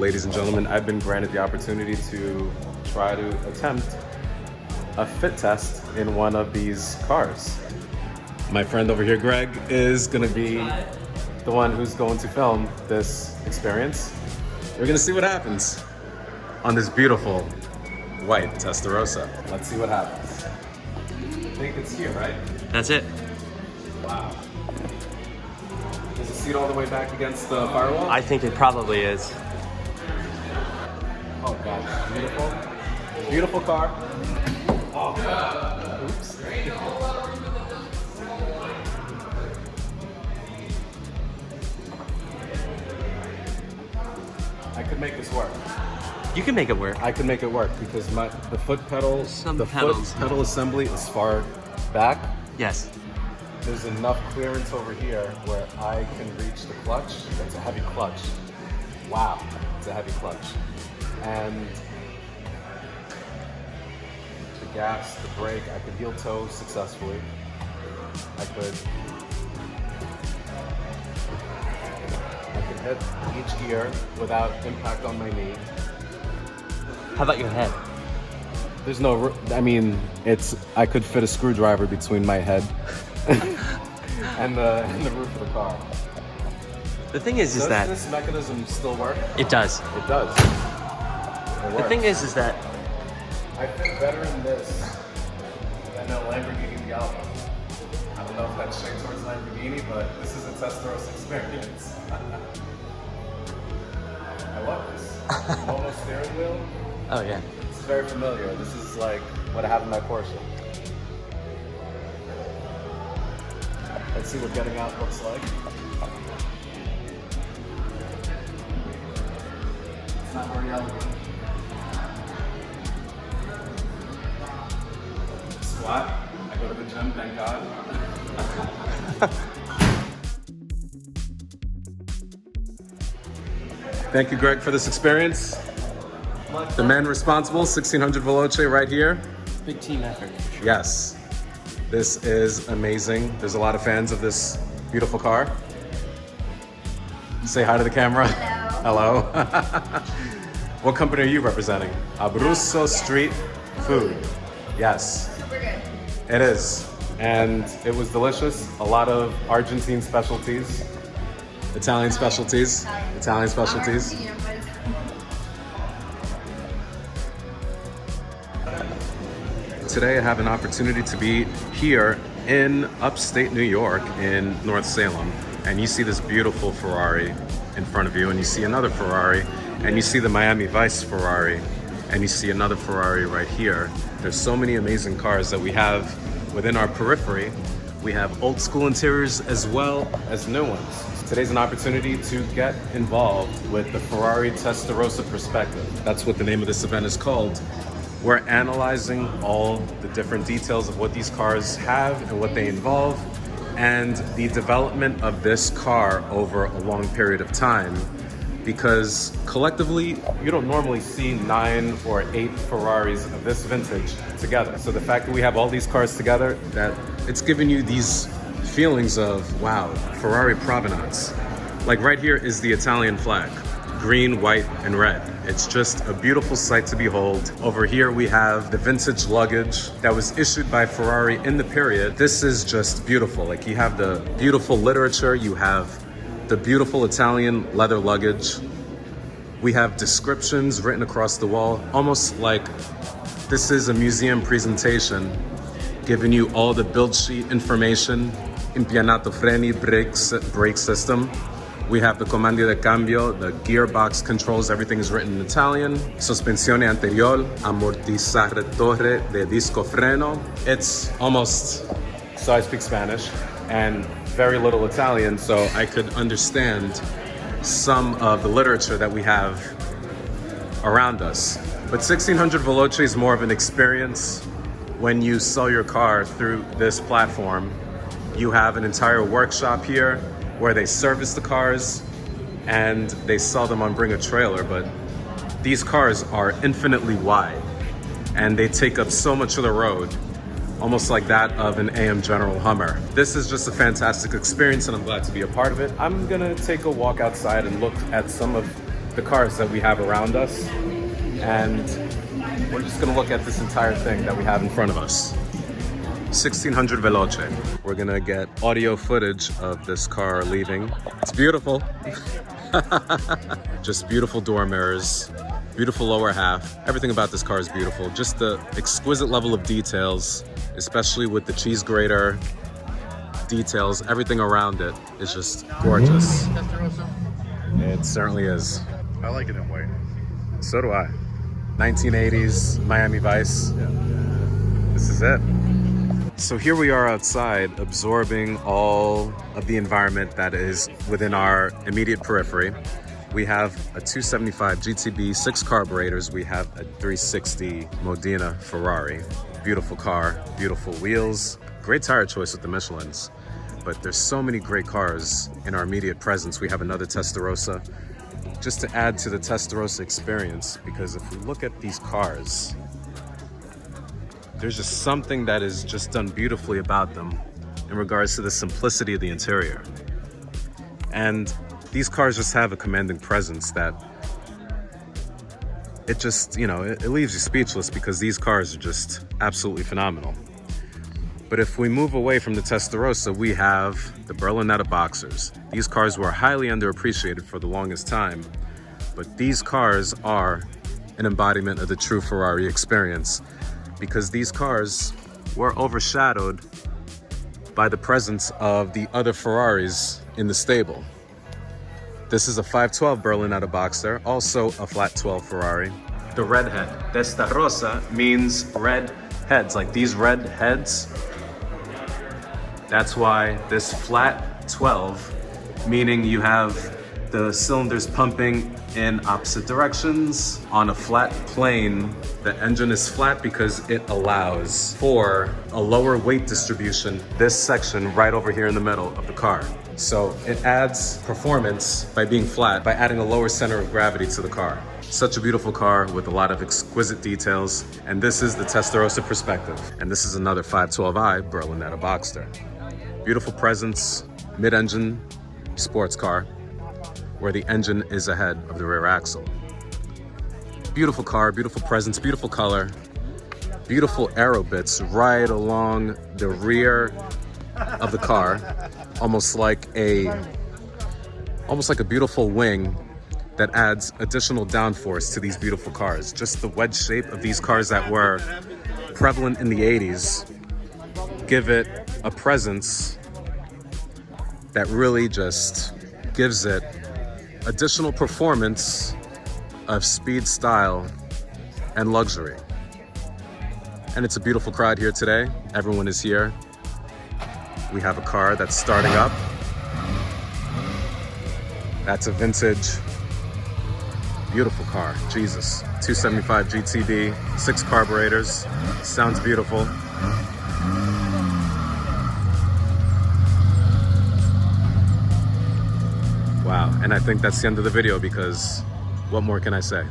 Ladies and gentlemen, I've been granted the opportunity to try to attempt a fit test in one of these cars. My friend over here, Greg, is gonna be the one who's going to film this experience. We're gonna see what happens on this beautiful white Testarossa. Let's see what happens. I think it's here, right? That's it. Wow. Is the seat all the way back against the firewall? I think it probably is. Oh gosh, beautiful. Beautiful car. Oh, oops. I could make this work. You can make it work. I can make it work because the foot pedal, Some the pedals. foot pedal assembly is far back. Yes. There's enough clearance over here where I can reach the clutch. That's a heavy clutch. Wow, it's a heavy clutch. And the gas, the brake, I could heel toe successfully. I could hit each gear without impact on my knee. How about your head? There's no, I mean, I could fit a screwdriver between my head and the roof of the car. The thing is Does that this mechanism still work? it does. It does. It The works. thing is that I fit better in this than a Lamborghini Gallo. I don't know if that's shaped towards Lamborghini, but this is a Testarossa experience. I love this. Almost steering wheel. oh yeah. It's very familiar. This is like what I have in my Porsche. Let's see what getting out looks like. It's not very elegant. Squat. I go to the gym, thank God. Thank you, Greg, for this experience. The man responsible, 1600 Veloce right here. Big team effort. Yes, this is amazing. There's a lot of fans of this beautiful car. Say hi to the camera. Hello. What company are you representing? Abruzzo Street Food. Yes. Super good. It is. And it was delicious. A lot of Argentine specialties, Italian specialties, Italian specialties. Argentina, but it's- Today I have an opportunity to be here in upstate New York in North Salem. And you see this beautiful Ferrari in front of you, and you see another Ferrari, and you see the Miami Vice Ferrari, and you see another Ferrari right here. There's so many amazing cars that we have within our periphery. We have old school interiors as well as new ones. Today's an opportunity to get involved with the Ferrari Testarossa perspective. That's what the name of this event is called. We're analyzing all the different details of what these cars have and what they involve, and the development of this car over a long period of time. Because collectively, you don't normally see 9 or 8 Ferraris of this vintage together. So the fact that we have all these cars together, that it's giving you these feelings of, wow, Ferrari provenance. Like right here is the Italian flag, green, white, and red. It's just a beautiful sight to behold. Over here we have the vintage luggage that was issued by Ferrari in the period. This is just beautiful. Like you have the beautiful literature, you have the beautiful Italian leather luggage. We have descriptions written across the wall, almost like this is a museum presentation, giving you all the build sheet information. Impianato freni, brake system. We have the comandi de cambio, the gearbox controls, everything is written in Italian. Sospensione anterior, amortizatore de disco freno. It's almost, so I speak Spanish, and very little Italian, so I could understand some of the literature that we have around us. But 1600 Veloce is more of an experience. When you sell your car through this platform, you have an entire workshop here where they service the cars and they sell them on Bring a Trailer, but these cars are infinitely wide and they take up so much of the road, almost like that of an AM General Hummer. This is just a fantastic experience and I'm glad to be a part of it. I'm gonna take a walk outside and look at some of the cars that we have around us, and we're just gonna look at this entire thing that we have in front of us. 1600 Veloce. We're gonna get audio footage of this car leaving. It's beautiful. Just beautiful door mirrors, beautiful lower half. Everything about this car is beautiful. Just the exquisite level of details, especially with the cheese grater details. Everything around it is just gorgeous. Testarossa? It certainly is. I like it in white. So do I. 1980s Miami Vice. This is it. So here we are outside, absorbing all of the environment that is within our immediate periphery. We have a 275 GTB, 6 carburetors. We have a 360 Modena Ferrari. Beautiful car, beautiful wheels. Great tire choice with the Michelins. But there's so many great cars in our immediate presence. We have another Testarossa, just to add to the Testarossa experience, because if we look at these cars, there's just something that is just done beautifully about them in regards to the simplicity of the interior. And these cars just have a commanding presence that it just, you know, it leaves you speechless, because these cars are just absolutely phenomenal. But if we move away from the Testarossa, we have the Berlinetta Boxers. These cars were highly underappreciated for the longest time, but these cars are an embodiment of the true Ferrari experience, because these cars were overshadowed by the presence of the other Ferraris in the stable. This is a 512 Berlinetta Boxer, also a flat 12 Ferrari. The red head, Testarossa, means red heads, like these red heads. That's why this flat 12, meaning you have the cylinders pumping in opposite directions. On a flat plane, the engine is flat because it allows for a lower weight distribution, this section right over here in the middle of the car. So it adds performance by being flat, by adding a lower center of gravity to the car. Such a beautiful car with a lot of exquisite details. And this is the Testarossa Perspective. And this is another 512i Berlinetta Boxster. Beautiful presence, mid-engine sports car, where the engine is ahead of the rear axle. Beautiful car, beautiful presence, beautiful color, beautiful aero bits right along the rear of the car, almost like a beautiful wing that adds additional downforce to these beautiful cars. Just the wedge shape of these cars that were prevalent in the 80s give it a presence that really just gives it additional performance of speed, style, and luxury. And it's a beautiful crowd here today. Everyone is here. We have a car that's starting up. That's a vintage, beautiful car. Jesus. 275 GTB, 6 carburetors. Sounds beautiful. Wow, and I think that's the end of the video, because what more can I say?